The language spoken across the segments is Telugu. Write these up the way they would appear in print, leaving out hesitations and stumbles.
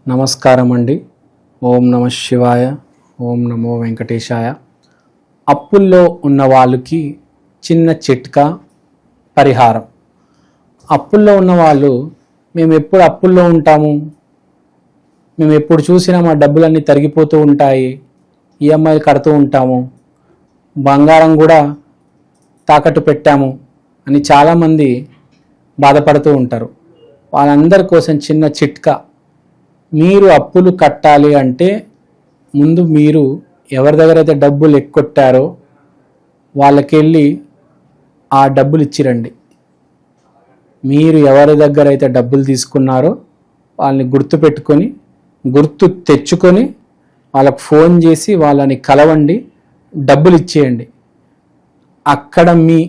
నమస్కారం అండి. ఓం నమ శివాయ, ఓం నమో వెంకటేశాయ. అప్పుల్లో ఉన్న వాళ్ళకి చిన్న చిట్కా పరిహారం. అప్పుల్లో ఉన్న వాళ్ళు మేము ఎప్పుడు అప్పుల్లో ఉంటాము, మేము ఎప్పుడు చూసినా మా డబ్బులన్నీ తరిగిపోతూ ఉంటాయి, ఈఎంఐ కడుతూ ఉంటాము, బంగారం కూడా తాకట్టు పెట్టాము అని చాలామంది బాధపడుతూ ఉంటారు. వాళ్ళందరి కోసం చిన్న చిట్కా. మీరు అప్పులు కట్టాలి అంటే ముందు మీరు ఎవరి దగ్గర అయితే డబ్బులు ఎక్కొట్టారో వాళ్ళకెళ్ళి ఆ డబ్బులు ఇచ్చిరండి. మీరు ఎవరి దగ్గర అయితే డబ్బులు తీసుకున్నారో వాళ్ళని గుర్తు తెచ్చుకొని వాళ్ళకు ఫోన్ చేసి వాళ్ళని కలవండి, డబ్బులు ఇచ్చేయండి. అక్కడ మీ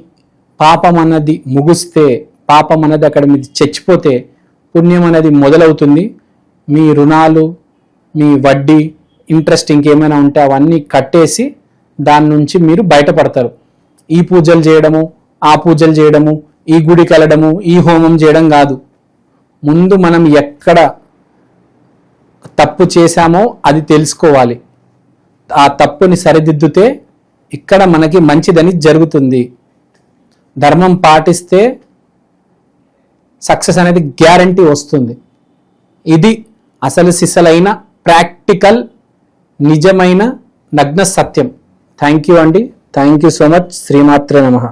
పాపం అన్నది ముగిస్తే, పాపం అన్నది అక్కడ మీది చచ్చిపోతే పుణ్యం అనేది మొదలవుతుంది. మీ రుణాలు, మీ వడ్డీ, ఇంట్రెస్ట్ ఇంకేమైనా ఉంటే అవన్నీ కట్టేసి దాని నుంచి మీరు బయటపడతారు. ఈ పూజలు చేయడము, ఆ పూజలు చేయడము, ఈ గుడికి వెళ్ళడము, ఈ హోమం చేయడం కాదు. ముందు మనం ఎక్కడ తప్పు చేశామో అది తెలుసుకోవాలి. ఆ తప్పుని సరిదిద్దుతే ఇక్కడ మనకి మంచిదని జరుగుతుంది. ధర్మం పాటిస్తే సక్సెస్ అనేది గ్యారంటీ వస్తుంది. ఇది అసలు సిసలైన ప్రాక్టికల్ నిజమైన నగ్న సత్యం. థ్యాంక్ యూ అండి. Thank you so much. శ్రీమాత్రే నమః.